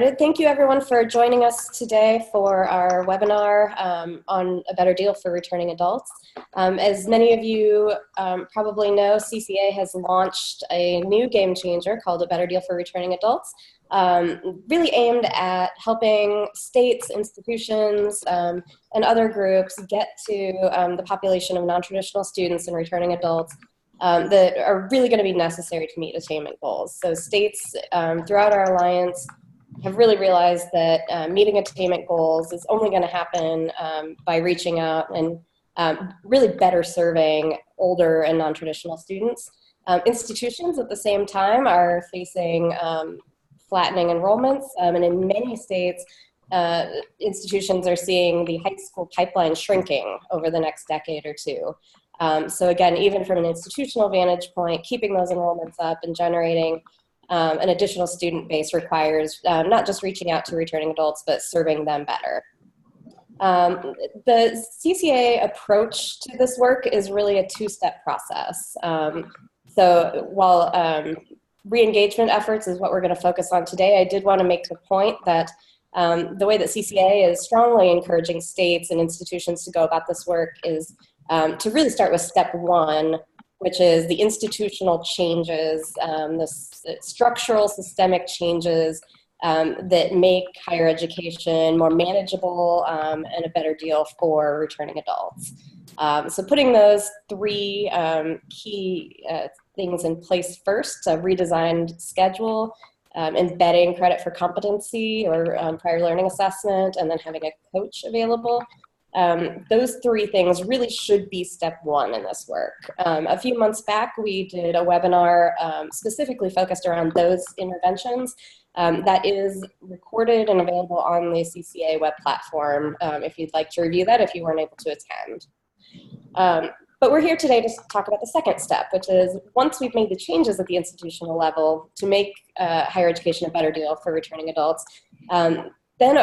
Thank you everyone for joining us today for our webinar on a better deal for returning adults. As many of you probably know, CCA has launched a new game changer called A Better Deal for Returning Adults, really aimed at helping states, institutions, and other groups get to the population of non-traditional students and returning adults that are really going to be necessary to meet attainment goals. So states throughout our alliance have really realized that meeting attainment goals is only going to happen by reaching out and really better serving older and non-traditional students. Institutions at the same time are facing flattening enrollments, and in many states, institutions are seeing the high school pipeline shrinking over the next decade or two. So again, even from an institutional vantage point, keeping those enrollments up and generating an additional student base requires not just reaching out to returning adults, but serving them better. The CCA approach to this work is really a two-step process. So while re-engagement efforts is what we're going to focus on today, I did want to make the point that the way that CCA is strongly encouraging states and institutions to go about this work is to really start with step one, which is the institutional changes, the structural systemic changes that make higher education more manageable and a better deal for returning adults. So putting those three key things in place first, a redesigned schedule, embedding credit for competency or prior learning assessment, and then having a coach available. Those three things really should be step one in this work. A few months back, we did a webinar specifically focused around those interventions that is recorded and available on the CCA web platform if you'd like to review that if you weren't able to attend. But we're here today to talk about the second step, which is once we've made the changes at the institutional level to make higher education a better deal for returning adults, then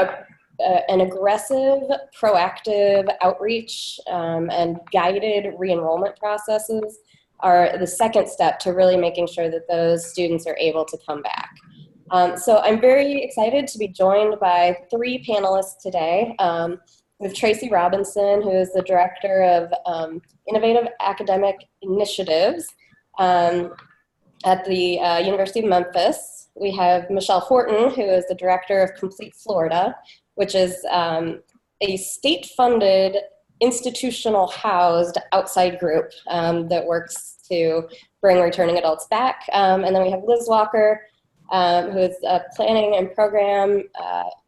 an aggressive, proactive outreach and guided re-enrollment processes are the second step to really making sure that those students are able to come back. So I'm very excited to be joined by three panelists today. With Tracy Robinson, who is the Director of Innovative Academic Initiatives at the University of Memphis. We have Michelle Horton, who is the Director of Complete Florida, which is a state-funded, institutional housed outside group that works to bring returning adults back. And then we have Liz Walker, who is a Planning and Program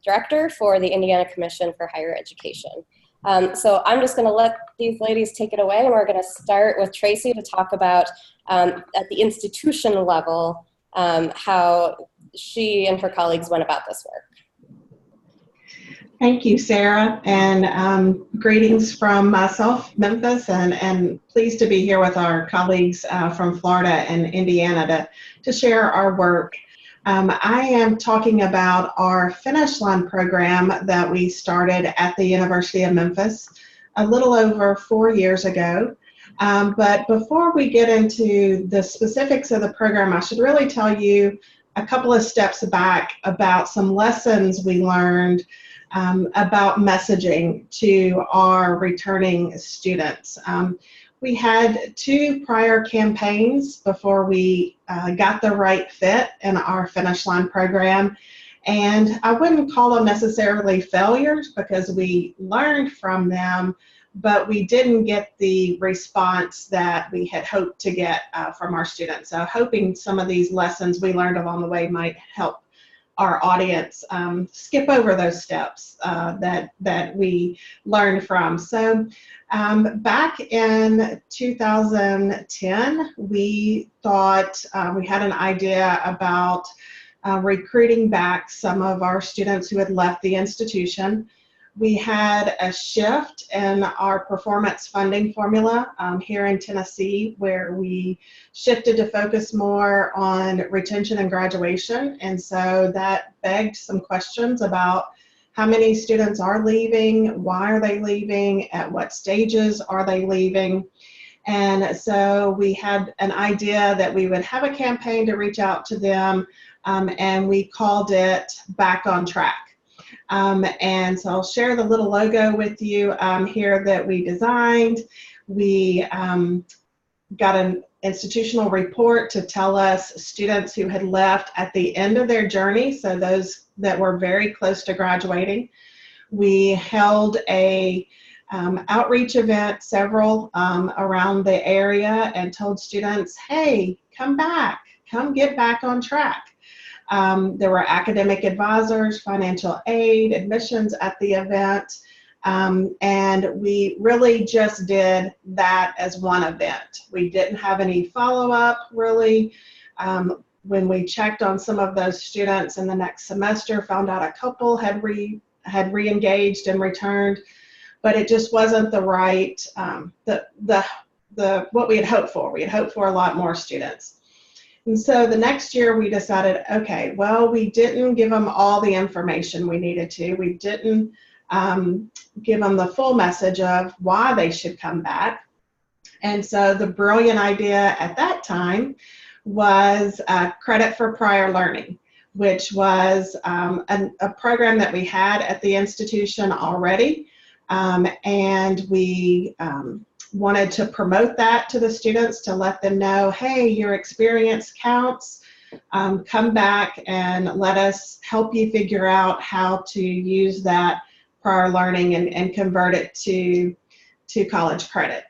Director for the Indiana Commission for Higher Education. So I'm just gonna let these ladies take it away, and we're gonna start with Tracy to talk about, at the institution level, how she and her colleagues went about this work. Thank you, Sarah, and greetings from myself, Memphis, and pleased to be here with our colleagues from Florida and Indiana to share our work. I am talking about our Finish Line program that we started at the University of Memphis a little over 4 years ago. But before we get into the specifics of the program, I should really tell you a couple of steps back about some lessons we learned about messaging to our returning students. We had 2 prior campaigns before we got the right fit in our Finish Line program, and I wouldn't call them necessarily failures because we learned from them, but we didn't get the response that we had hoped to get from our students. So hoping some of these lessons we learned along the way might help our audience skip over those steps that we learned from. So back in 2010, we thought we had an idea about recruiting back some of our students who had left the institution. We had a shift in our performance funding formula here in Tennessee, where we shifted to focus more on retention and graduation. And so that begged some questions about how many students are leaving, why are they leaving, at what stages are they leaving. And so we had an idea that we would have a campaign to reach out to them, and we called it Back on Track. And so I'll share the little logo with you here that we designed. We got an institutional report to tell us students who had left at the end of their journey, so those that were very close to graduating. We held a outreach event, several around the area, and told students, hey, come back, come get back on track. There were academic advisors, financial aid, admissions at the event, and we really just did that as one event. We didn't have any follow-up, really. When we checked on some of those students in the next semester, found out a couple had re-engaged and returned, but it just wasn't the right, what we had hoped for. We had hoped for a lot more students. And so the next year we decided, okay, well, we didn't give them all the information we needed to. We didn't give them the full message of why they should come back. And so the brilliant idea at that time was credit for prior learning, which was a program that we had at the institution already. And we wanted to promote that to the students to let them know, hey, your experience counts. Come back and let us help you figure out how to use that prior learning and convert it to college credit.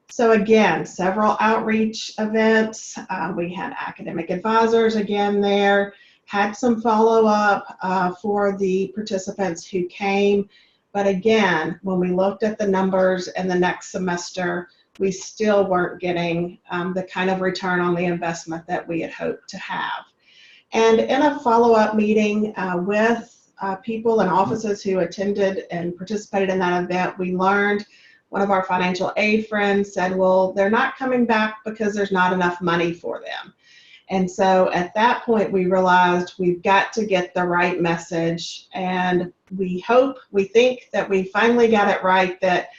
So again, several outreach events. We had academic advisors again there, had some follow-up for the participants who came. But again, when we looked at the numbers in the next semester, we still weren't getting the kind of return on the investment that we had hoped to have. And in a follow-up meeting with people and offices who attended and participated in that event, we learned, one of our financial aid friends said, well, they're not coming back because there's not enough money for them. And so at that point, we realized we've got to get the right message. And we think that we finally got it right, that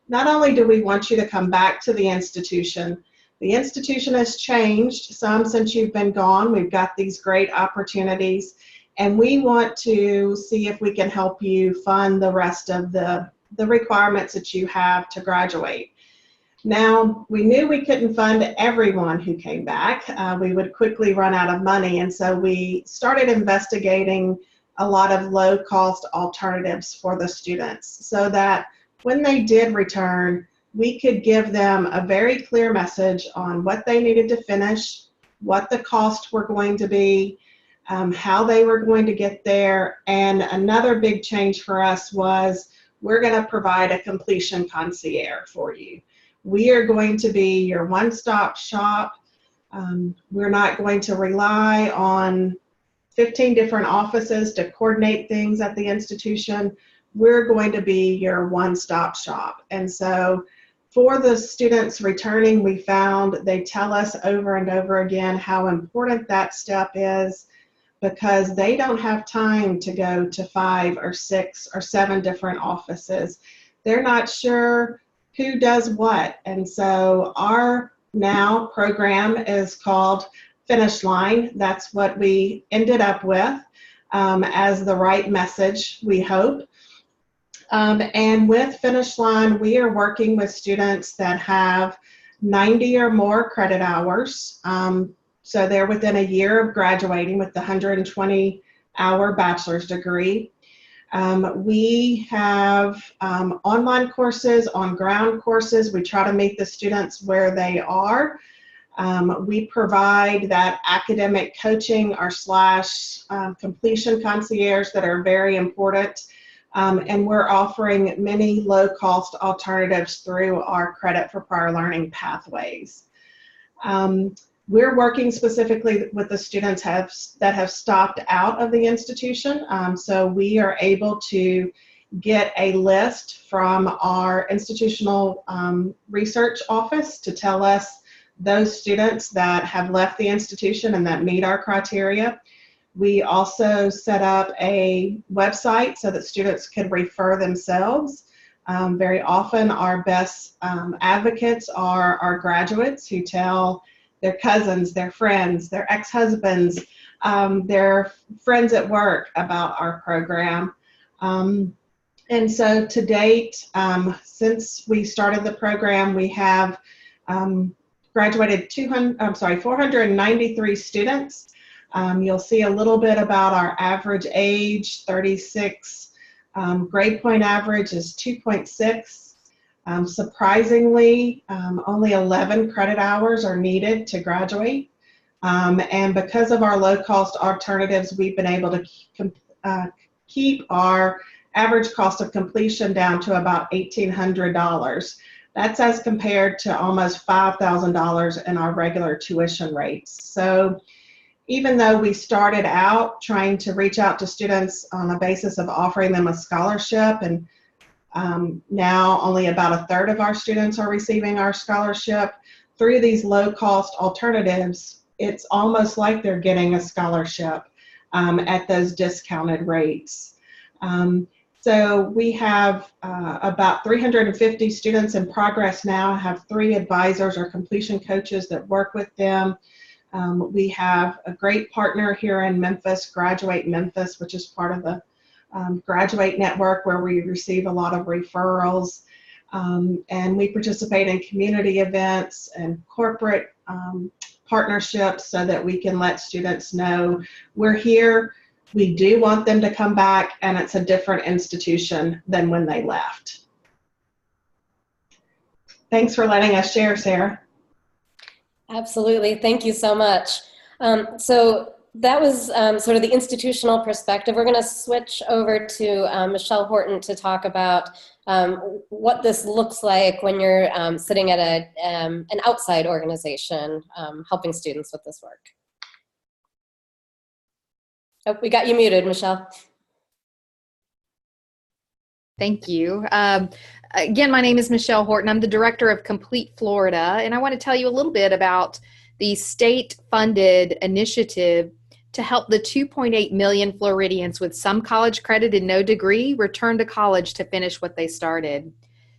not only do we want you to come back to the institution has changed some since you've been gone. We've got these great opportunities, and we want to see if we can help you fund the rest of the requirements that you have to graduate. Now, we knew we couldn't fund everyone who came back. We would quickly run out of money, and so we started investigating a lot of low-cost alternatives for the students so that when they did return, we could give them a very clear message on what they needed to finish, what the costs were going to be, how they were going to get there. And another big change for us was we're going to provide a completion concierge for you. We are going to be your one-stop shop. We're not going to rely on 15 different offices to coordinate things at the institution. We're going to be your one-stop shop. And so for the students returning, we found they tell us over and over again how important that step is, because they don't have time to go to 5 or 6 or 7 different offices. They're not sure who does what. And so our now program is called Finish Line. That's what we ended up with as the right message, we hope. And with Finish Line, we are working with students that have 90 or more credit hours. So they're within a year of graduating with the 120-hour bachelor's degree. We have online courses, on-ground courses. We try to meet the students where they are. We provide that academic coaching or / completion concierge that are very important. And we're offering many low-cost alternatives through our credit for prior learning pathways. We're working specifically with the students that have stopped out of the institution. So we are able to get a list from our institutional research office to tell us those students that have left the institution and that meet our criteria. We also set up a website so that students could refer themselves. Very often our best advocates are our graduates who tell their cousins, their friends, their ex-husbands their friends at work about our program. And so to date, since we started the program, we have graduated 493 students. You'll see a little bit about our average age, 36. Grade point average is 2.6. Surprisingly, only 11 credit hours are needed to graduate. And because of our low-cost alternatives, we've been able to keep our average cost of completion down to about $1,800. That's as compared to almost $5,000 in our regular tuition rates. So even though we started out trying to reach out to students on the basis of offering them a scholarship, and now only about a third of our students are receiving our scholarship, through these low-cost alternatives, it's almost like they're getting a scholarship at those discounted rates. So we have about 350 students in progress now. I have 3 advisors or completion coaches that work with them. We have a great partner here in Memphis, Graduate Memphis, which is part of the Graduate Network, where we receive a lot of referrals. And we participate in community events and corporate partnerships so that we can let students know we're here. We do want them to come back, and it's a different institution than when they left. Thanks for letting us share, Sarah. Absolutely. Thank you so much. So that was sort of the institutional perspective. We're going to switch over to Michelle Horton to talk about what this looks like when you're sitting at an outside organization helping students with this work. Oh, we got you muted, Michelle. Thank you. Again, my name is Michelle Horton. I'm the director of Complete Florida, and I want to tell you a little bit about the state-funded initiative to help the 2.8 million Floridians with some college credit and no degree return to college to finish what they started.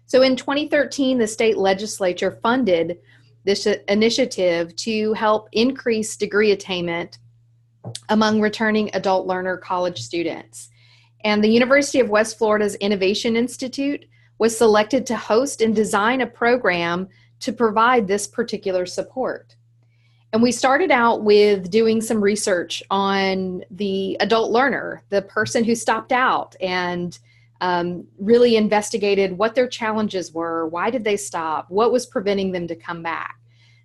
So in 2013, the state legislature funded this initiative to help increase degree attainment among returning adult learner college students. And the University of West Florida's Innovation Institute was selected to host and design a program to provide this particular support. And we started out with doing some research on the adult learner, the person who stopped out, and really investigated what their challenges were, why did they stop, what was preventing them to come back.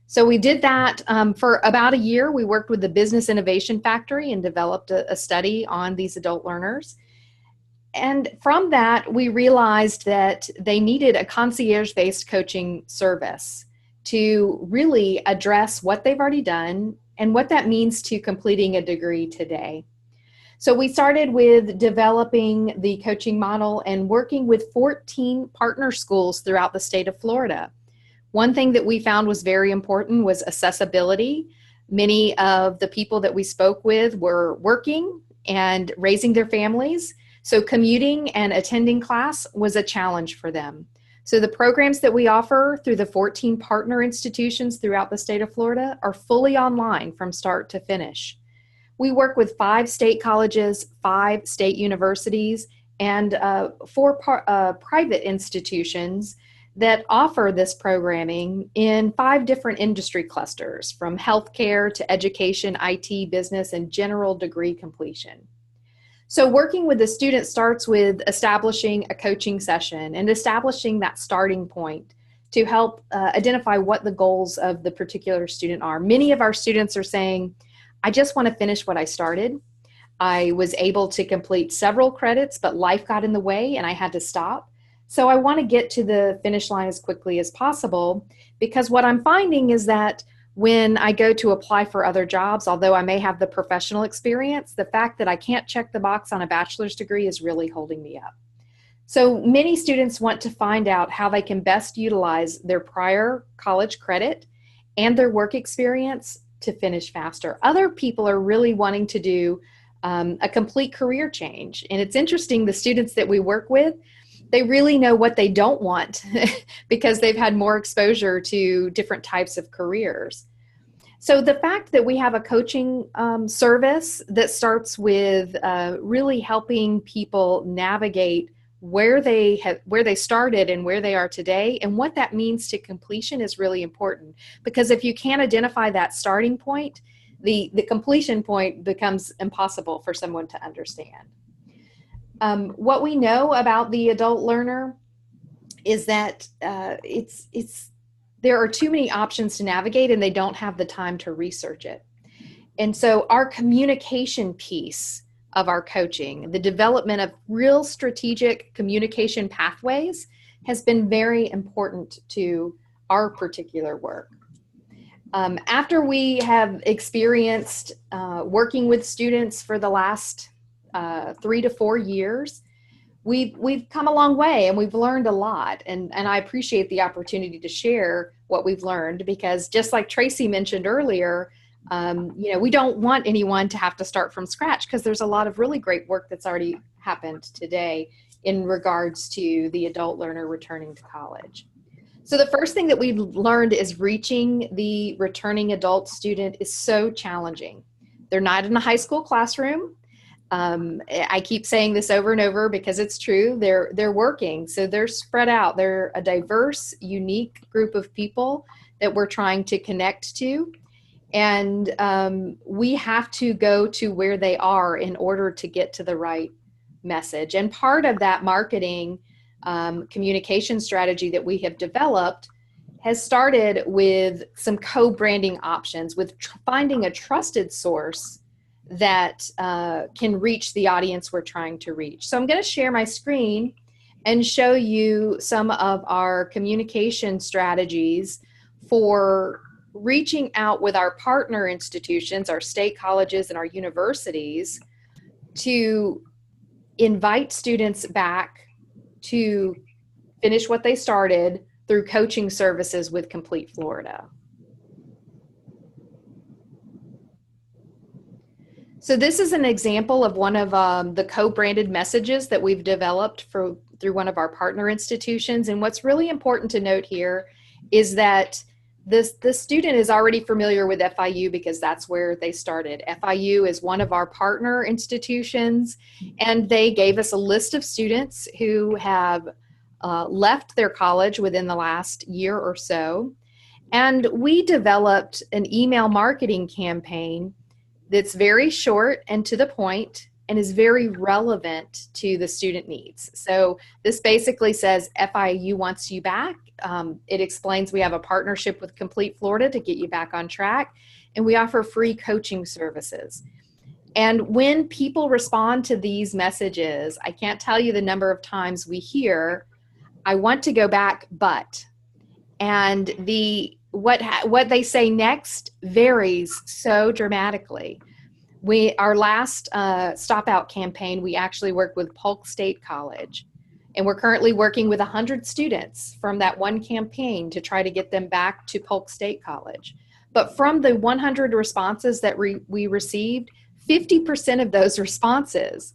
So we did that for about a year. We worked with the Business Innovation Factory and developed a study on these adult learners. And from that, we realized that they needed a concierge-based coaching service to really address what they've already done and what that means to completing a degree today. So we started with developing the coaching model and working with 14 partner schools throughout the state of Florida. One thing that we found was very important was accessibility. Many of the people that we spoke with were working and raising their families, so commuting and attending class was a challenge for them. So the programs that we offer through the 14 partner institutions throughout the state of Florida are fully online from start to finish. We work with 5 state colleges, 5 state universities, and 4 private institutions that offer this programming in 5 different industry clusters, from healthcare to education, IT, business, and general degree completion. So working with the student starts with establishing a coaching session and establishing that starting point to help identify what the goals of the particular student are. Many of our students are saying, I just want to finish what I started. I was able to complete several credits, but life got in the way and I had to stop. So I want to get to the finish line as quickly as possible, because what I'm finding is that when I go to apply for other jobs, although I may have the professional experience, the fact that I can't check the box on a bachelor's degree is really holding me up. So many students want to find out how they can best utilize their prior college credit and their work experience to finish faster. Other people are really wanting to do a complete career change. And it's interesting, the students that we work with, they really know what they don't want because they've had more exposure to different types of careers. So the fact that we have a coaching service that starts with really helping people navigate where they started and where they are today and what that means to completion is really important, because if you can't identify that starting point, the completion point becomes impossible for someone to understand. What we know about the adult learner is that there are too many options to navigate and they don't have the time to research it. And so our communication piece of our coaching, the development of real strategic communication pathways, has been very important to our particular work. After we have experienced working with students for the last 3 to 4 years, we've come a long way and we've learned a lot. And I appreciate the opportunity to share what we've learned, because just like Tracy mentioned earlier, we don't want anyone to have to start from scratch, because there's a lot of really great work that's already happened today in regards to the adult learner returning to college. So the first thing that we've learned is reaching the returning adult student is so challenging. They're not in a high school classroom. I keep saying this over and over because it's true. They're working, so they're spread out. They're a diverse, unique group of people that we're trying to connect to. And we have to go to where they are in order to get to the right message. And part of that marketing communication strategy that we have developed has started with some co-branding options, with finding a trusted source that can reach the audience we're trying to reach. So I'm going to share my screen and show you some of our communication strategies for reaching out with our partner institutions, our state colleges and our universities, to invite students back to finish what they started through coaching services with Complete Florida. So this is an example of one of the co-branded messages that we've developed through one of our partner institutions. And what's really important to note here is that the student is already familiar with FIU because that's where they started. FIU is one of our partner institutions, and they gave us a list of students who have left their college within the last year or so. And we developed an email marketing campaign that's very short and to the point and is very relevant to the student needs. So this basically says FIU wants you back. It explains we have a partnership with Complete Florida to get you back on track, and we offer free coaching services. And when people respond to these messages, I can't tell you the number of times we hear, "I want to go back, but," and what they say next varies so dramatically. Our last Stop Out campaign, we actually worked with Polk State College, and we're currently working with 100 students from that one campaign to try to get them back to Polk State College. But from the 100 responses that we received, 50% of those responses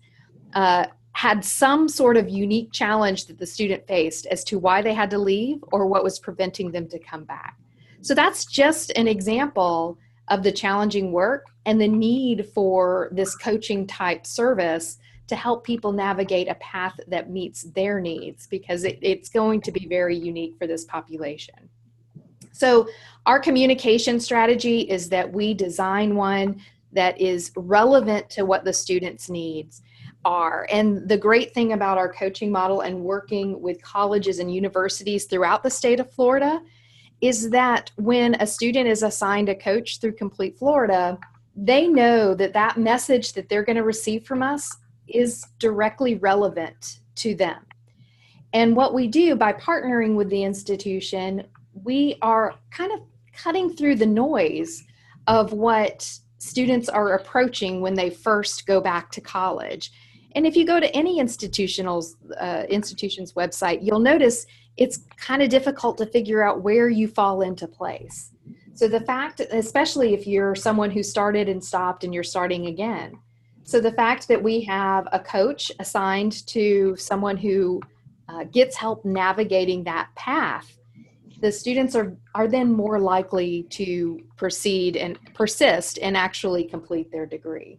had some sort of unique challenge that the student faced as to why they had to leave or what was preventing them to come back. So that's just an example of the challenging work and the need for this coaching type service to help people navigate a path that meets their needs, because it's going to be very unique for this population. So our communication strategy is that we design one that is relevant to what the students' needs are. And the great thing about our coaching model and working with colleges and universities throughout the state of Florida is that when a student is assigned a coach through Complete Florida, they know that that message that they're going to receive from us is directly relevant to them. And what we do by partnering with the institution, we are kind of cutting through the noise of what students are approaching when they first go back to college. And if you go to any institution's website, you'll notice it's kind of difficult to figure out where you fall into place. So the fact, especially if you're someone who started and stopped and you're starting again. So the fact that we have a coach assigned to someone who gets help navigating that path the students are then more likely to proceed and persist and actually complete their degree.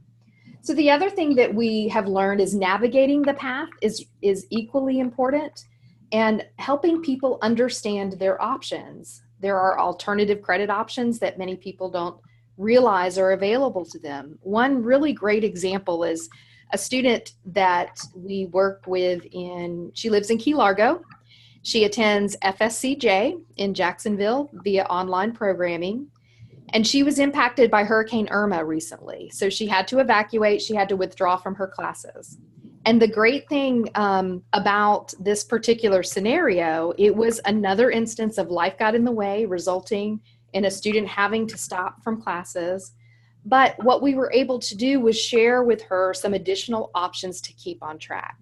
So the other thing that we have learned is navigating the path is equally important, and helping people understand their options. There are alternative credit options that many people don't realize are available to them. One really great example is a student that we work with she lives in Key Largo. She attends FSCJ in Jacksonville via online programming. And she was impacted by Hurricane Irma recently. So she had to evacuate, she had to withdraw from her classes. And the great thing about this particular scenario, it was another instance of life got in the way, resulting in a student having to stop from classes. But what we were able to do was share with her some additional options to keep on track.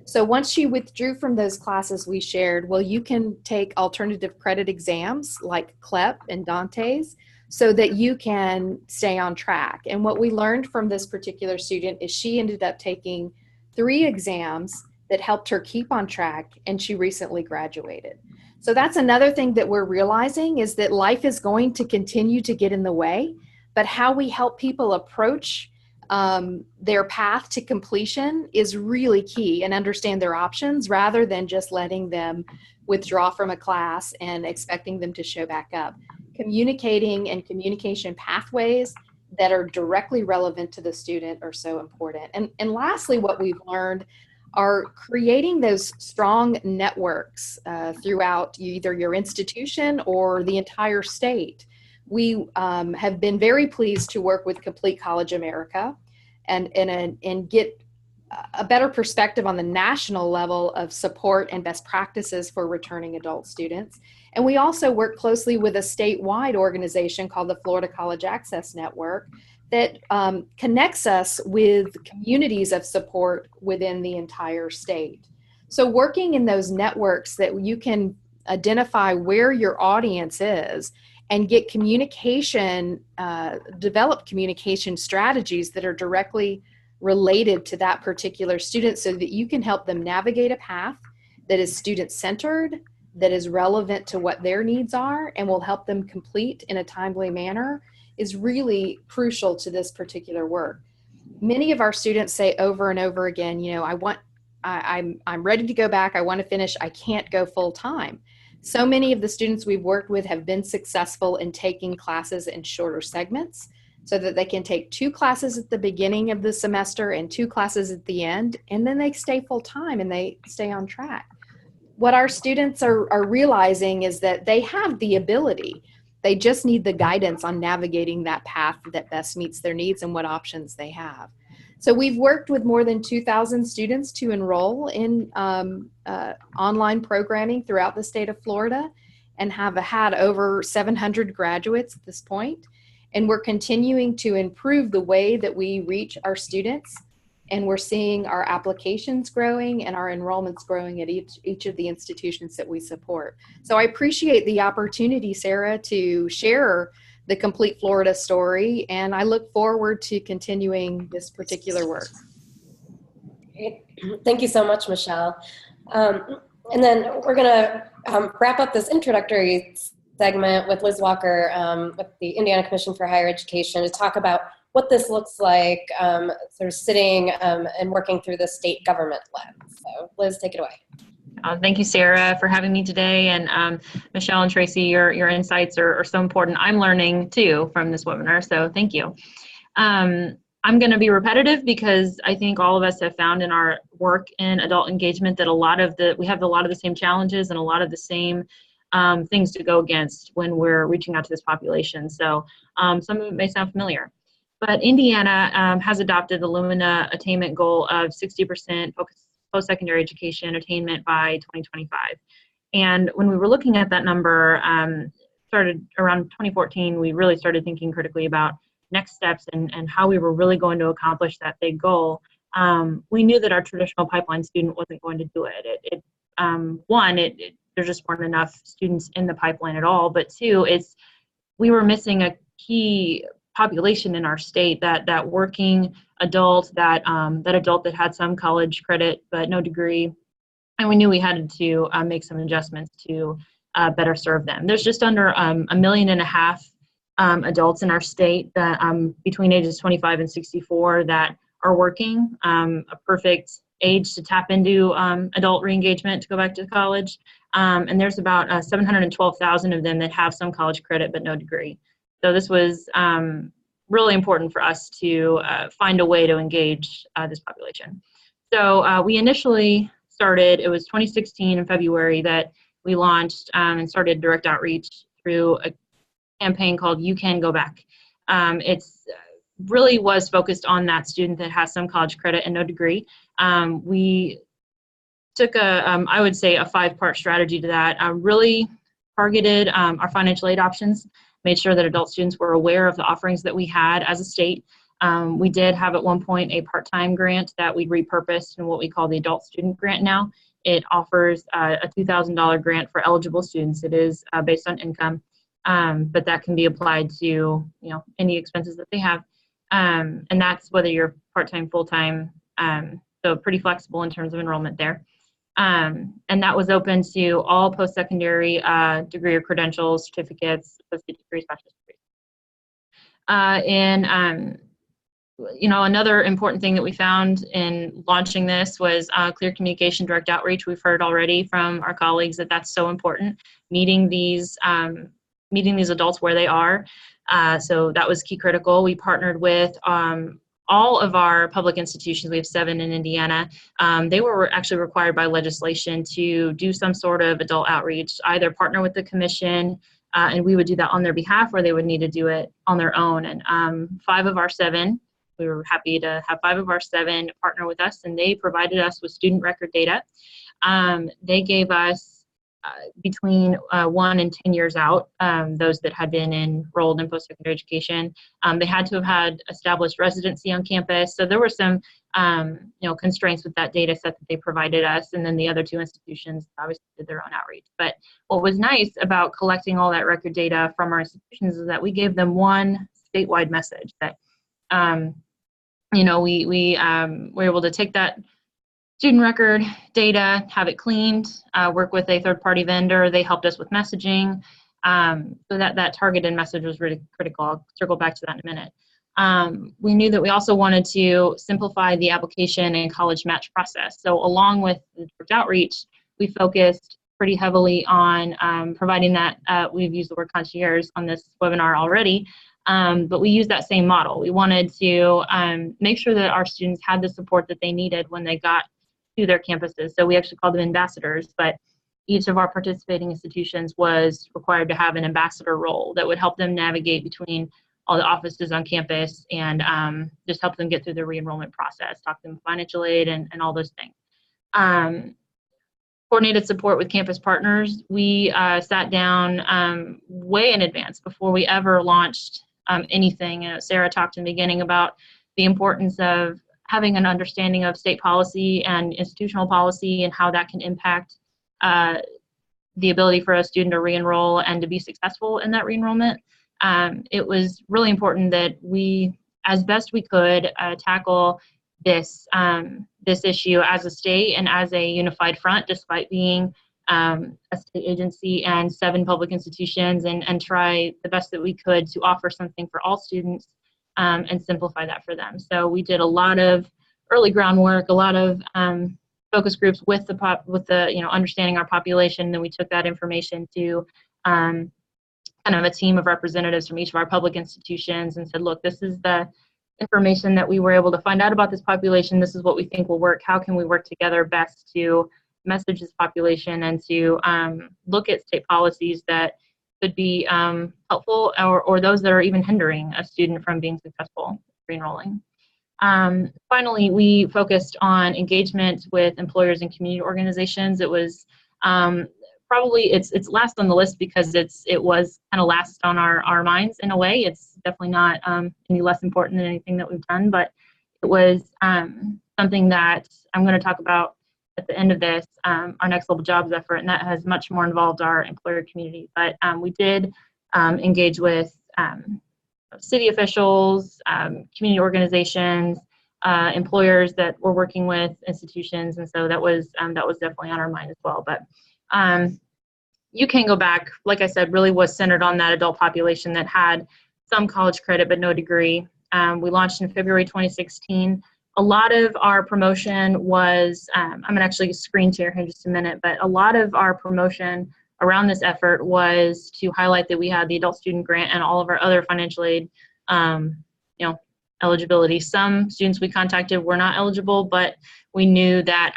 So once she withdrew from those classes, we shared, well, you can take alternative credit exams like CLEP and Dante's, so that you can stay on track. And what we learned from this particular student is she ended up taking 3 exams that helped her keep on track, and she recently graduated. So that's another thing that we're realizing, is that life is going to continue to get in the way, but how we help people approach their path to completion is really key, and understand their options rather than just letting them withdraw from a class and expecting them to show back up. Communicating and communication pathways that are directly relevant to the student are so important. And lastly, what we've learned are creating those strong networks throughout either your institution or the entire state. We have been very pleased to work with Complete College America and get a better perspective on the national level of support and best practices for returning adult students. And we also work closely with a statewide organization called the Florida College Access Network that connects us with communities of support within the entire state. So working in those networks that you can identify where your audience is and get communication, develop communication strategies that are directly related to that particular student, so that you can help them navigate a path that is student-centered, that is relevant to what their needs are, and will help them complete in a timely manner, is really crucial to this particular work. Many of our students say over and over again, you know, I'm ready to go back, I want to finish, I can't go full time. So many of the students we've worked with have been successful in taking classes in shorter segments, so that they can take 2 classes at the beginning of the semester and 2 classes at the end, and then they stay full time and they stay on track. What our students are realizing is that they have the ability. They just need the guidance on navigating that path that best meets their needs and what options they have. So we've worked with more than 2,000 students to enroll in online programming throughout the state of Florida, and have had over 700 graduates at this point. And we're continuing to improve the way that we reach our students, and we're seeing our applications growing and our enrollments growing at each of the institutions that we support. So I appreciate the opportunity, Sarah, to share the Complete Florida story, and I look forward to continuing this particular work. Great. Thank you so much, Michelle. And then we're going to wrap up this introductory segment with Liz Walker with the Indiana Commission for Higher Education to talk about what this looks like sort of sitting and working through the state government lens. So Liz, take it away. Thank you, Sarah, for having me today. And Michelle and Tracy, your insights are so important. I'm learning too from this webinar, so thank you. I'm going to be repetitive because I think all of us have found in our work in adult engagement that we have a lot of the same challenges and a lot of the same things to go against when we're reaching out to this population. So some of it may sound familiar. But Indiana has adopted the Lumina attainment goal of 60% post-secondary education attainment by 2025. And when we were looking at that number, started around 2014, we really started thinking critically about next steps and how we were really going to accomplish that big goal. We knew that our traditional pipeline student wasn't going to do it. There just weren't enough students in the pipeline at all. But 2, we were missing a key population in our state, that working adult, that adult that had some college credit but no degree, and we knew we had to make some adjustments to better serve them. There's just under 1.5 million adults in our state that between ages 25 and 64 that are working, a perfect age to tap into adult re-engagement to go back to college. And there's about 712,000 of them that have some college credit but no degree. So this was really important for us to find a way to engage this population. So we initially started, it was 2016 in February that we launched and started direct outreach through a campaign called You Can Go Back. It's really was focused on that student that has some college credit and no degree. We took I would say a 5-part strategy to that. Really targeted our financial aid options, made sure that adult students were aware of the offerings that we had as a state. We did have at one point a part-time grant that we repurposed in what we call the adult student grant now. It offers a $2,000 grant for eligible students. It is based on income, but that can be applied to any expenses that they have. And that's whether you're part-time, full-time, so pretty flexible in terms of enrollment there. And that was open to all post-secondary degree or credentials, certificates, associate degrees, bachelor's degrees. Another important thing that we found in launching this was clear communication, direct outreach. We've heard already from our colleagues that that's so important, meeting these adults where they are. So that was key critical. We partnered with all of our public institutions. We have 7 in Indiana. They were actually required by legislation to do some sort of adult outreach, either partner with the commission, and we would do that on their behalf, or they would need to do it on their own. And 5 of our 7, we were happy to have 5 of our 7 partner with us, and they provided us with student record data. They gave us between 1 and 10 years out, those that had been enrolled in post-secondary education. They had to have had established residency on campus. So there were some constraints with that data set that they provided us, and then the other 2 institutions obviously did their own outreach. But what was nice about collecting all that record data from our institutions is that we gave them one statewide message that we were able to take that student record data, have it cleaned, work with a third-party vendor. They helped us with messaging. So that targeted message was really critical. I'll circle back to that in a minute. We knew that we also wanted to simplify the application and college match process. So along with the direct outreach, we focused pretty heavily on providing that, we've used the word concierge on this webinar already, but we used that same model. We wanted to make sure that our students had the support that they needed when they got to their campuses. So we actually called them ambassadors, but each of our participating institutions was required to have an ambassador role that would help them navigate between all the offices on campus and just help them get through the re-enrollment process, talk to them financial aid and all those things. Coordinated support with campus partners. We sat down way in advance before we ever launched anything. Sarah talked in the beginning about the importance of having an understanding of state policy and institutional policy and how that can impact the ability for a student to re-enroll and to be successful in that re-enrollment. It was really important that we, as best we could, tackle this issue as a state and as a unified front, despite being a state agency and 7 public institutions, and try the best that we could to offer something for all students and simplify that for them. So we did a lot of early groundwork, a lot of focus groups with the understanding our population. Then we took that information to kind of a team of representatives from each of our public institutions and said, look, this is the information that we were able to find out about this population. This is what we think will work. How can we work together best to message this population and to look at state policies that could be helpful or those that are even hindering a student from being successful re-enrolling. Finally, we focused on engagement with employers and community organizations. It was probably it's last on the list because it was kind of last on our minds in a way. It's definitely not any less important than anything that we've done, but it was something that I'm going to talk about at the end of this, our next level jobs effort, and that has much more involved our employer community. But we did engage with city officials, community organizations, employers that we're working with, institutions, and so that was definitely on our mind as well. But You Can Go Back, like I said, really was centered on that adult population that had some college credit but no degree. We launched in February 2016. A lot of our promotion was, I'm going to actually screen share here in just a minute, but a lot of our promotion around this effort was to highlight that we had the adult student grant and all of our other financial aid, eligibility. Some students we contacted were not eligible, but we knew that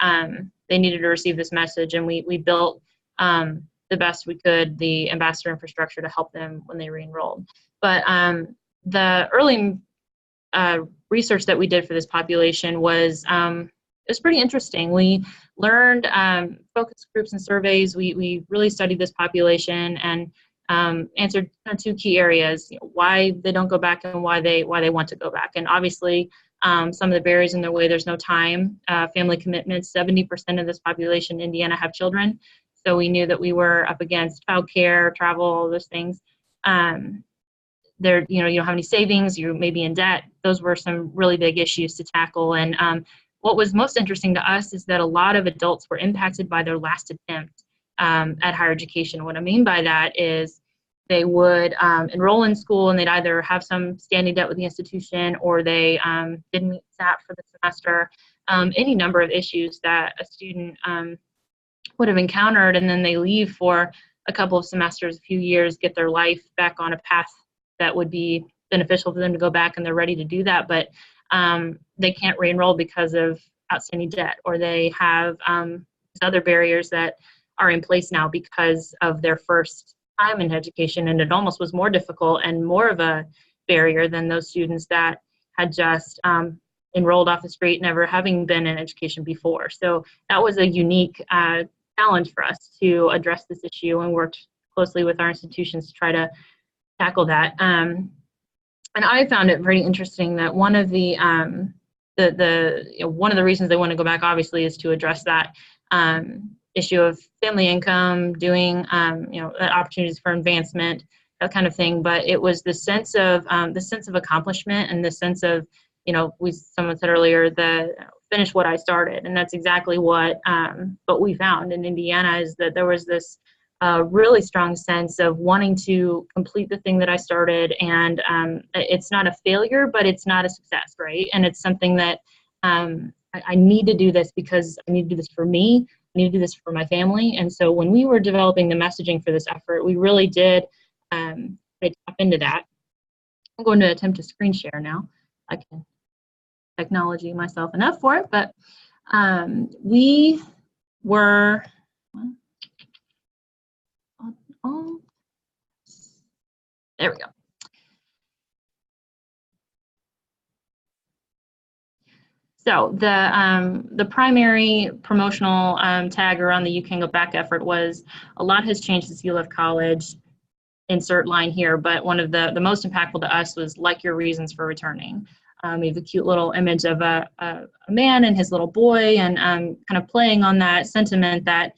they needed to receive this message, and we built the best we could, the ambassador infrastructure to help them when they re-enrolled. But the early research that we did for this population was pretty interesting. We learned focus groups and surveys. We really studied this population and answered two key areas: why they don't go back and why they want to go back. And obviously, some of the barriers in their way: there's no time, family commitments. 70% of this population in Indiana have children, so we knew that we were up against childcare, travel, all those things. You don't have any savings, you may be in debt. Those were some really big issues to tackle. And what was most interesting to us is that a lot of adults were impacted by their last attempt at higher education. What I mean by that is they would enroll in school and they'd either have some standing debt with the institution, or they didn't meet SAT for the semester, any number of issues that a student would have encountered, and then they leave for a couple of semesters, a few years, get their life back on a path that would be beneficial for them to go back, and they're ready to do that, but they can't re-enroll because of outstanding debt, or they have other barriers that are in place now because of their first time in education, and it almost was more difficult and more of a barrier than those students that had just enrolled off the street, never having been in education before. So that was a unique challenge for us to address this issue, and worked closely with our institutions to try to tackle that. And I found it very interesting that one of the one of the reasons they want to go back, obviously, is to address that issue of family income, doing opportunities for advancement, that kind of thing. But it was the sense of accomplishment, and the sense of, someone said earlier, finish what I started, and that's exactly what we found in Indiana, is that there was this really strong sense of wanting to complete the thing that I started, and it's not a failure, but it's not a success, right? And it's something that I need to do this because I need to do this for me, I need to do this for my family. And so when we were developing the messaging for this effort, we really did tap into that. I'm going to attempt to screen share now. I can technology myself enough for it, but we were there we go. So the primary promotional tag around the You Can Go Back effort was, a lot has changed since you left college. Insert line here, but one of the most impactful to us was, like your reasons for returning. We have a cute little image of a man and his little boy, and kind of playing on that sentiment that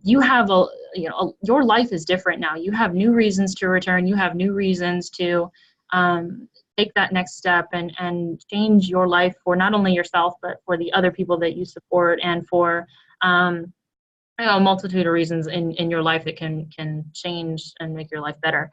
you have your life is different now. You have new reasons to return. You have new reasons to take that next step and change your life for not only yourself, but for the other people that you support, and for a multitude of reasons in your life that can change and make your life better.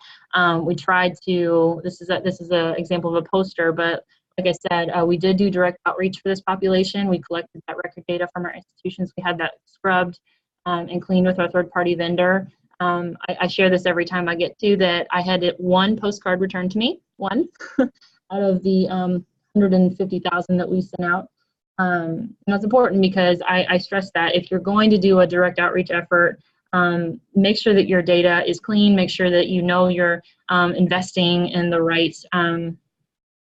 We tried to, this is an example of a poster, but like I said, we did do direct outreach for this population. We collected that record data from our institutions. We had that scrubbed and cleaned with our third-party vendor. I share this every time I get to, that I had one postcard returned to me, one, out of the 150,000 that we sent out. And that's important, because I stress that if you're going to do a direct outreach effort, make sure that your data is clean, make sure that you're investing in the right, in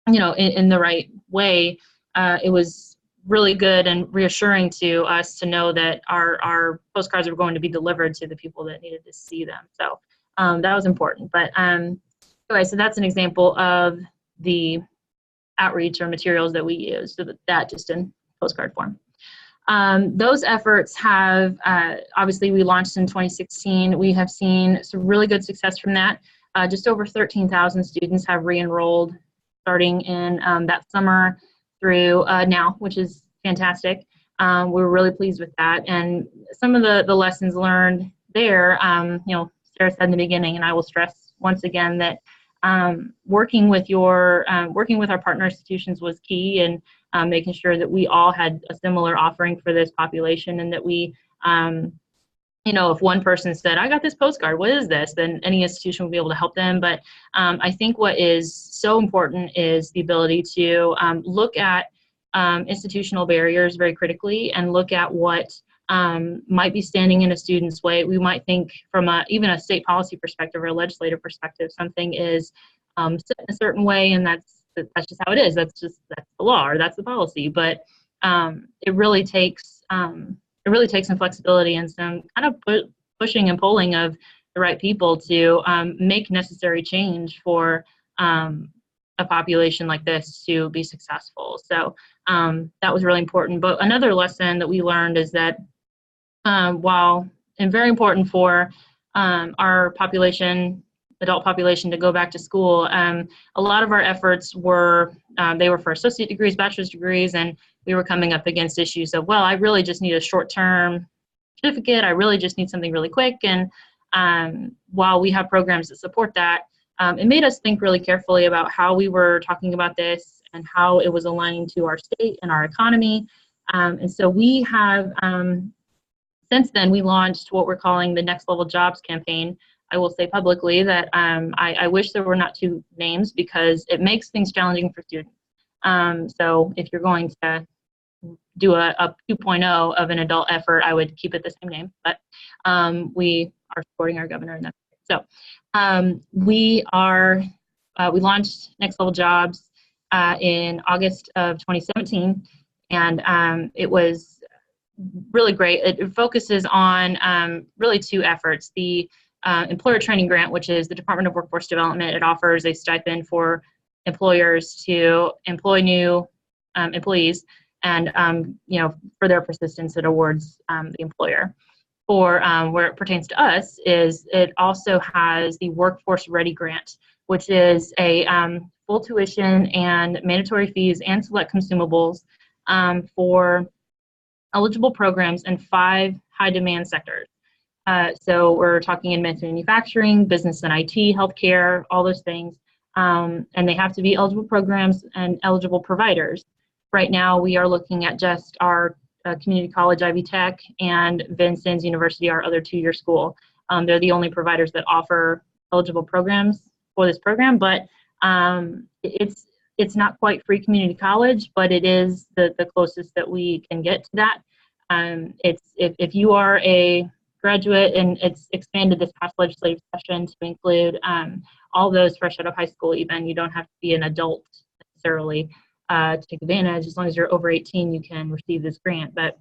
the right way. It was really good and reassuring to us to know that our postcards were going to be delivered to the people that needed to see them. So that was important. But anyway, so that's an example of the outreach or materials that we use, so that just in postcard form. Those efforts have, obviously we launched in 2016. We have seen some really good success from that. Just over 13,000 students have re-enrolled starting in that summer through now, which is fantastic. We're really pleased with that. And some of the lessons learned there, Sarah said in the beginning, and I will stress once again that working with our partner institutions was key, and making sure that we all had a similar offering for this population, and that we, if one person said, I got this postcard, what is this? Then any institution will be able to help them. But I think what is so important is the ability to look at institutional barriers very critically, and look at what might be standing in a student's way. We might think from even a state policy perspective or a legislative perspective, something is set in a certain way, and that's just how it is. That's the law, or that's the policy. But it really takes some flexibility and some kind of pushing and pulling of the right people to make necessary change for a population like this to be successful. So that was really important. But another lesson that we learned is that while and very important for our adult population to go back to school, a lot of our efforts were for associate degrees, bachelor's degrees, and we were coming up against issues of, well, I really just need a short-term certificate. I really just need something really quick. And while we have programs that support that, it made us think really carefully about how we were talking about this and how it was aligning to our state and our economy. And so we have, since then, we launched what we're calling the Next Level Jobs campaign. I will say publicly that I wish there were not two names, because it makes things challenging for students. So if you're going to do a 2.0 of an adult effort, I would keep it the same name. But we are supporting our governor in that. So we launched Next Level Jobs in August of 2017, and it was really great. It focuses on really two efforts. The employer training grant, which is the Department of Workforce Development. It offers a stipend for employers to employ new employees, and for their persistence, it awards the employer. For where it pertains to us is it also has the Workforce Ready Grant, which is a full tuition and mandatory fees and select consumables for eligible programs in 5 high-demand sectors. So we're talking in manufacturing, business and IT, healthcare, all those things. And they have to be eligible programs and eligible providers. Right now, we are looking at just our community college, Ivy Tech, and Vincennes University, our other 2-year school. They're the only providers that offer eligible programs for this program, but it's not quite free community college, but it is the closest that we can get to that. If you are a graduate, and it's expanded this past legislative session to include all those fresh out of high school even. You don't have to be an adult necessarily to take advantage. As long as you're over 18, you can receive this grant. But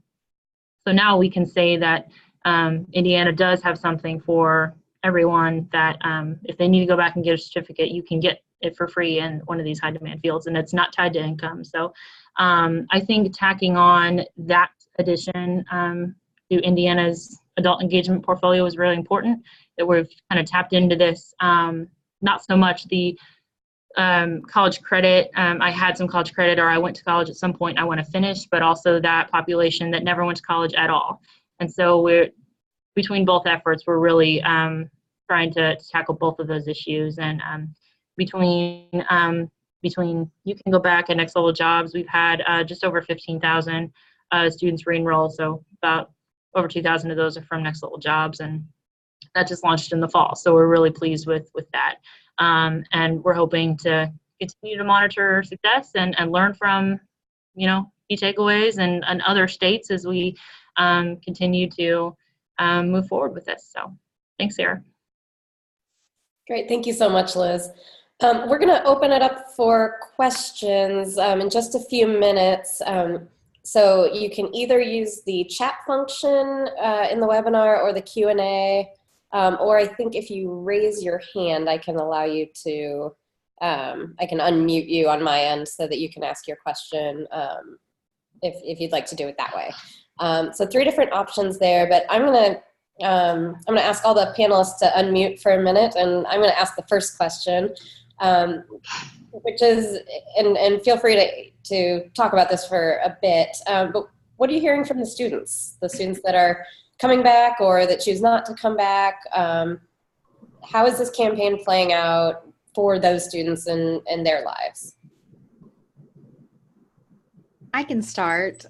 so now we can say that Indiana does have something for everyone, that if they need to go back and get a certificate, you can get it for free in one of these high demand fields, and it's not tied to income. So I think tacking on that addition to Indiana's adult engagement portfolio is really important, that we've kind of tapped into this. Not so much the college credit. I had some college credit, or I went to college at some point, I want to finish, but also that population that never went to college at all. And so between both efforts, we're really trying to tackle both of those issues. And between you can go back at Next Level Jobs, we've had just over 15,000 students re-enroll. So about over 2,000 of those are from Next Level Jobs, and that just launched in the fall. So we're really pleased with that. And we're hoping to continue to monitor success and learn from, key takeaways and other states as we continue to move forward with this. So thanks, Sarah. Great, thank you so much, Liz. We're gonna open it up for questions in just a few minutes. So you can either use the chat function in the webinar or the Q&A, or I think if you raise your hand, I can allow you to, I can unmute you on my end so that you can ask your question if you'd like to do it that way. So 3 different options there, but I'm gonna ask all the panelists to unmute for a minute, and I'm gonna ask the first question, which is, and feel free to talk about this for a bit, but what are you hearing from the students that are coming back or that choose not to come back. How is this campaign playing out for those students in their lives? I can start.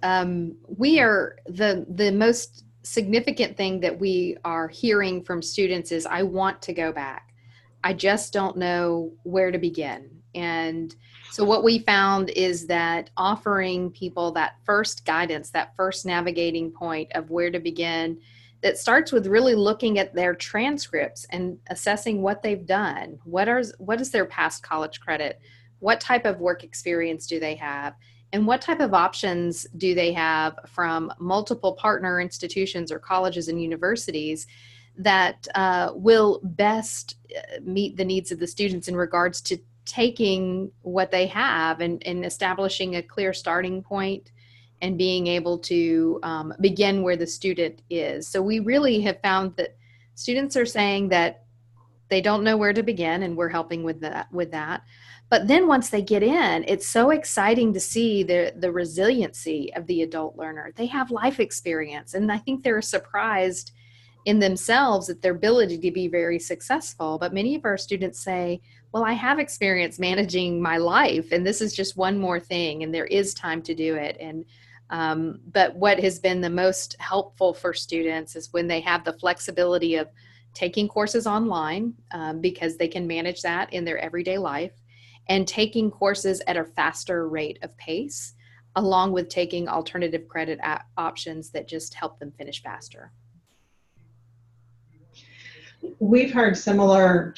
We are the most significant thing that we are hearing from students is, I want to go back. I just don't know where to begin. And so what we found is that offering people that first guidance, that first navigating point of where to begin, that starts with really looking at their transcripts and assessing what they've done. What is their past college credit? What type of work experience do they have? And what type of options do they have from multiple partner institutions or colleges and universities that will best meet the needs of the students in regards to taking what they have and establishing a clear starting point and being able to begin where the student is. So we really have found that students are saying that they don't know where to begin, and we're helping with that. But then once they get in, it's so exciting to see the resiliency of the adult learner. They have life experience, and I think they're surprised in themselves at their ability to be very successful. But many of our students say, well, I have experience managing my life, and this is just one more thing, and there is time to do it. And but what has been the most helpful for students is when they have the flexibility of taking courses online, because they can manage that in their everyday life, and taking courses at a faster rate of pace, along with taking alternative credit options that just help them finish faster. We've heard similar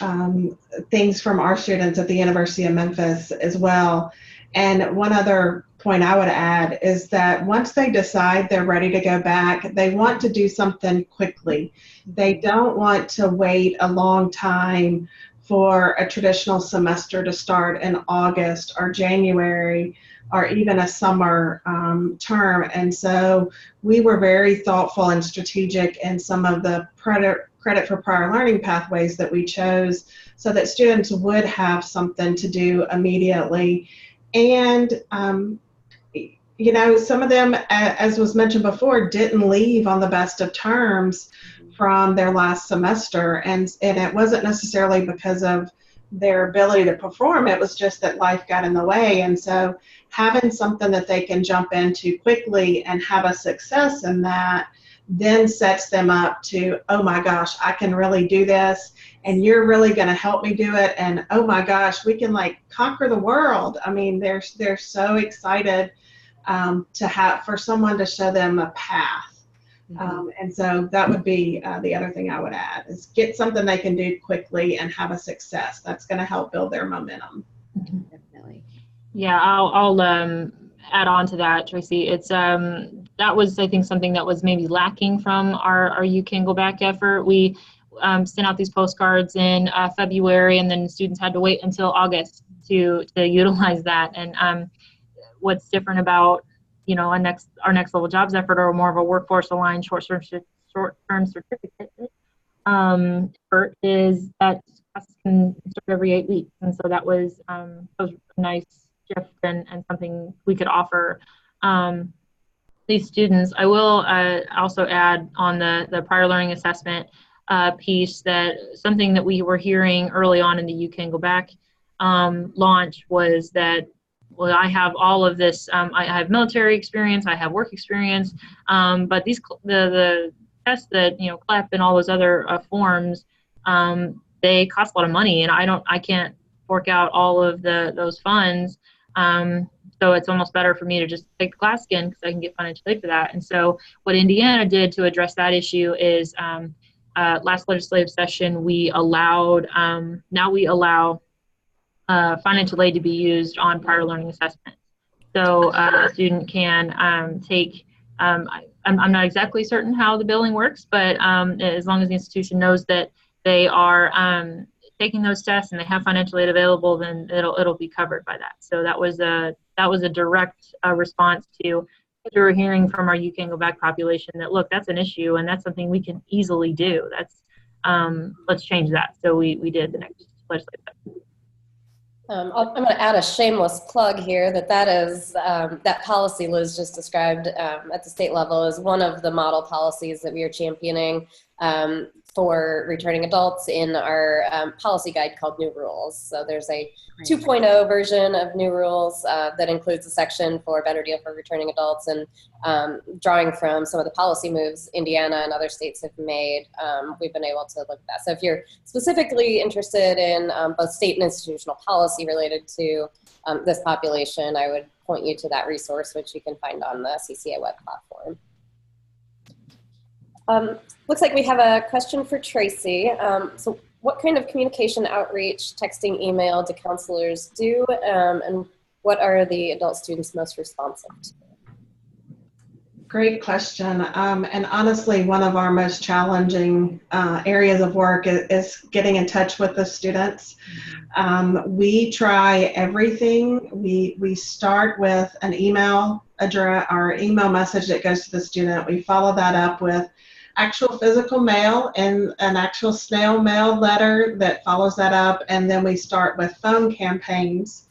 things from our students at the University of Memphis as well. And one other point I would add is that once they decide they're ready to go back, they want to do something quickly. They don't want to wait a long time for a traditional semester to start in August or January or even a summer term. And so we were very thoughtful and strategic in some of the credit for prior learning pathways that we chose so that students would have something to do immediately. And you know, some of them, as was mentioned before, didn't leave on the best of terms from their last semester, and it wasn't necessarily because of their ability to perform. It was just that life got in the way. And so having something that they can jump into quickly and have a success in that then sets them up to, oh my gosh, I can really do this, and you're really going to help me do it, and oh my gosh, we can like conquer the world. I mean, they're so excited to have for someone to show them a path. And so that would be the other thing I would add is get something they can do quickly and have a success. That's going to help build their momentum. Definitely. Yeah, I'll add on to that, Tracy. It's that was, I think, something that was maybe lacking from our You Can Go Back effort. We sent out these postcards in February, and then students had to wait until August to utilize that. And what's different about, you know, our next level jobs effort, or more of a workforce aligned short-term certificate effort, is that classes can start every 8 weeks. And so that was a nice shift and something we could offer these students. I will also add on the prior learning assessment piece that something that we were hearing early on in the You Can Go Back launch was that, well, I have all of this, I have military experience, I have work experience, but the tests that, you know, CLEP and all those other forms, they cost a lot of money, and I can't fork out all of those funds. So it's almost better for me to just take the class again because I can get financial aid for that. And so what Indiana did to address that issue is last legislative session, we allowed, now we allow financial aid to be used on prior learning assessment. So a student can take, I'm not exactly certain how the billing works, but as long as the institution knows that they are taking those tests and they have financial aid available, then it'll be covered by that. So that was a direct response to what we were hearing from our You Can Go Back population, that look, that's an issue and that's something we can easily do. That's let's change that. So we did the next legislative session. I'm going to add a shameless plug here that is that policy Liz just described at the state level is one of the model policies that we are championing for returning adults in our policy guide called New Rules. So there's a 2.0 version of New Rules that includes a section for a better deal for returning adults, and drawing from some of the policy moves Indiana and other states have made, we've been able to look at that. So if you're specifically interested in both state and institutional policy related to this population, I would point you to that resource, which you can find on the CCA web platform. Looks like we have a question for Tracy. So what kind of communication outreach, texting, email do counselors do, and what are the adult students most responsive to? Great question. And honestly, one of our most challenging areas of work is getting in touch with the students. We try everything. We start with an email address or email message that goes to the student. We follow that up with actual physical mail and an actual snail mail letter that follows that up, and then we start with phone campaigns.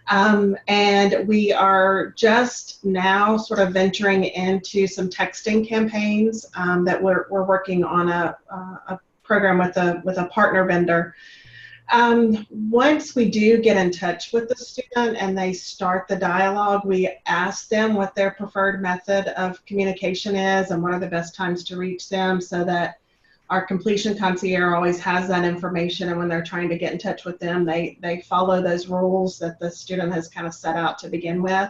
And we are just now sort of venturing into some texting campaigns that we're working on a program with a partner vendor. Once we do get in touch with the student and they start the dialogue, we ask them what their preferred method of communication is and what are the best times to reach them, so that our completion concierge always has that information, and when they're trying to get in touch with them, they follow those rules that the student has kind of set out to begin with.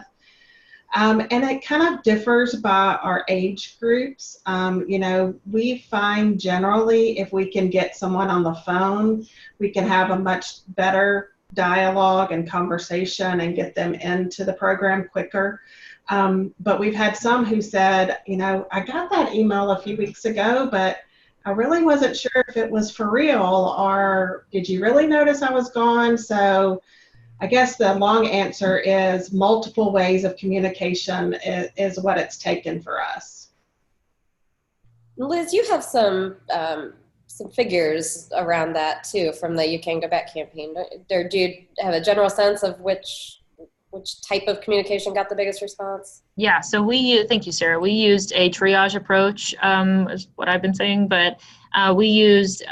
And it kind of differs by our age groups. You know, we find generally if we can get someone on the phone, we can have a much better dialogue and conversation and get them into the program quicker. But we've had some who said, you know, I got that email a few weeks ago, but I really wasn't sure if it was for real, or did you really notice I was gone? So I guess the long answer is multiple ways of communication is what it's taken for us. Liz, you have some figures around that too from the You Can Go Back campaign. Do you have a general sense of which type of communication got the biggest response? Yeah, so thank you, Sarah. We used a triage approach, is what I've been saying, but we used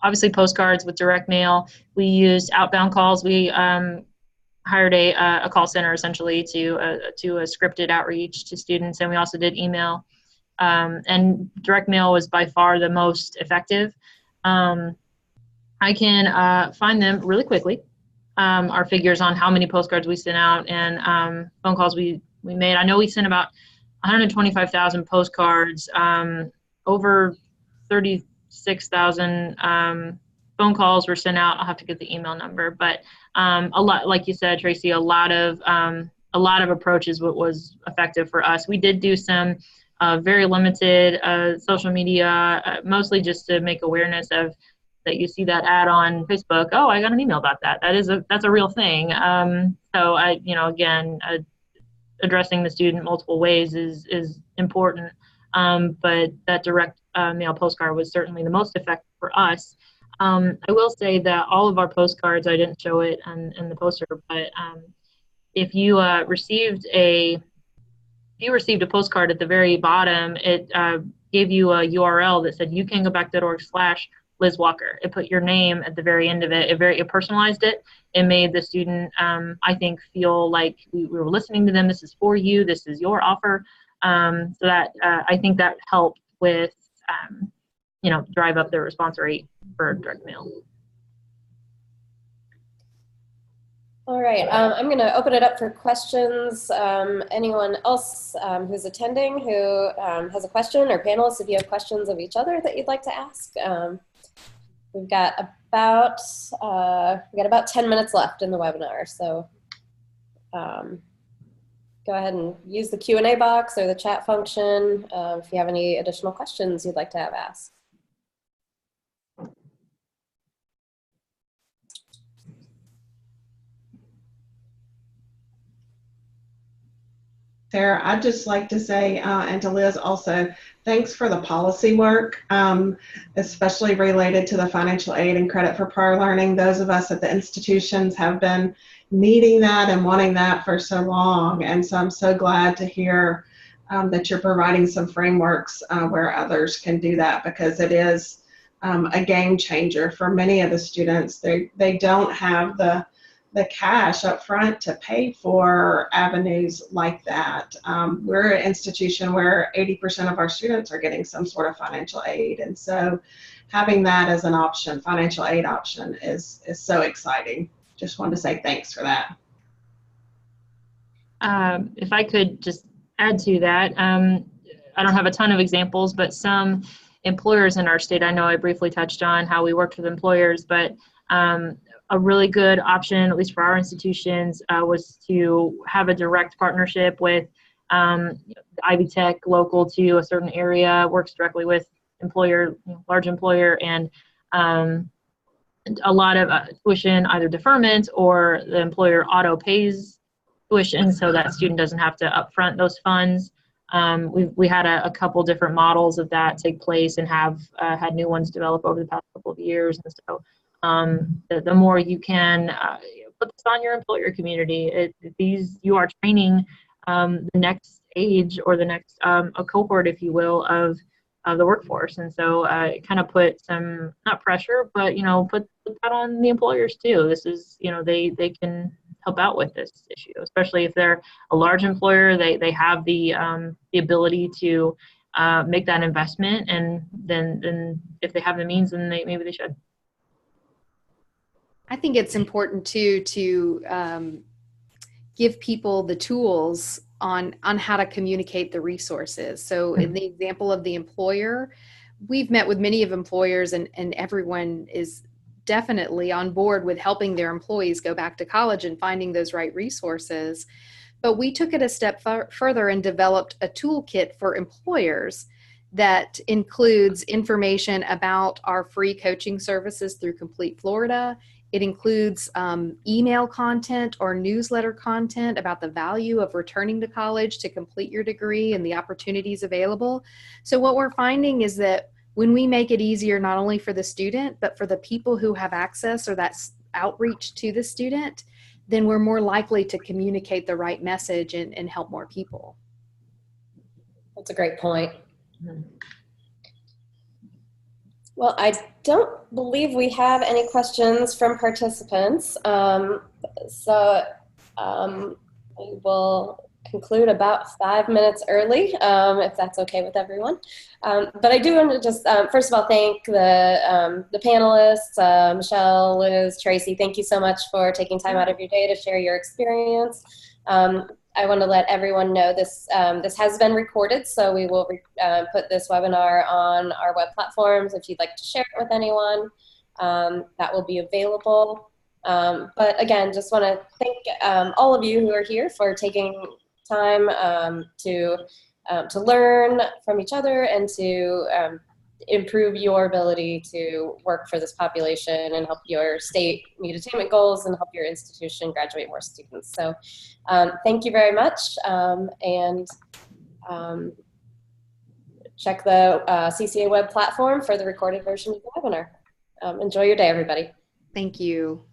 obviously postcards with direct mail. We used outbound calls. We hired a call center essentially to a scripted outreach to students, and we also did email. And direct mail was by far the most effective. I can find them really quickly. Our figures on how many postcards we sent out and phone calls we made. I know we sent about 125,000 postcards, over 36,000 phone calls were sent out. I'll have to get the email number, but a lot, like you said, Tracy, a lot of approaches what was effective for us. We did do some very limited social media, mostly just to make awareness of that. You see that ad on Facebook. Oh, I got an email about that. That's a real thing. So again, addressing the student multiple ways is important. But that direct mail postcard was certainly the most effective for us. I will say that all of our postcards, I didn't show it in the poster, but if you received a postcard at the very bottom, it gave you a URL that said youcangoback.org/Liz Walker. It put your name at the very end of it. It personalized it. It made the student, I think, feel like we were listening to them. This is for you. This is your offer. So that I think that helped with, drive up the response rate for direct mail. All right, I'm going to open it up for questions. Anyone else who's attending who has a question, or panelists, if you have questions of each other that you'd like to ask. We've got about 10 minutes left in the webinar, so go ahead and use the Q&A box or the chat function if you have any additional questions you'd like to have asked. Sarah, I'd just like to say, and to Liz also, thanks for the policy work, especially related to the financial aid and credit for prior learning. Those of us at the institutions have been needing that and wanting that for so long. And so I'm so glad to hear that you're providing some frameworks where others can do that, because it is a game changer for many of the students. They don't have the cash up front to pay for avenues like that. We're an institution where 80% of our students are getting some sort of financial aid. And so having that as an option, financial aid option, is so exciting. Just wanted to say thanks for that. If I could just add to that, I don't have a ton of examples, but some employers in our state, I know I briefly touched on how we worked with employers, but a really good option, at least for our institutions, was to have a direct partnership with Ivy Tech local to a certain area, works directly with employer, large employer, and a lot of tuition, either deferment or the employer auto pays tuition so that student doesn't have to upfront those funds. We had a couple different models of that take place and have had new ones develop over the past couple of years. And so the more you can put this on your employer community, you are training the next age or the next a cohort, if you will, of the workforce. And so it kind of put some, not pressure, but put that on the employers too. This is, they can help out with this issue, especially if they're a large employer. They have the ability to make that investment, and then if they have the means, then maybe they should. I think it's important too to give people the tools on how to communicate the resources. So in the example of the employer, we've met with many of employers, and everyone is definitely on board with helping their employees go back to college and finding those right resources. But we took it a step further and developed a toolkit for employers that includes information about our free coaching services through Complete Florida. It includes email content or newsletter content about the value of returning to college to complete your degree and the opportunities available. So what we're finding is that when we make it easier, not only for the student, but for the people who have access or that outreach to the student, then we're more likely to communicate the right message and help more people. That's a great point. Well, I don't believe we have any questions from participants. We will conclude about 5 minutes early, if that's okay with everyone. But I do want to just, first of all, thank the panelists, Michelle, Liz, Tracy. Thank you so much for taking time out of your day to share your experience. I want to let everyone know this has been recorded, so we will put this webinar on our web platforms. If you'd like to share it with anyone, that will be available. But again, just want to thank all of you who are here for taking time to learn from each other and to improve your ability to work for this population and help your state meet attainment goals and help your institution graduate more students. So thank you very much, and check the CCA web platform for the recorded version of the webinar. Enjoy your day, everybody. Thank you.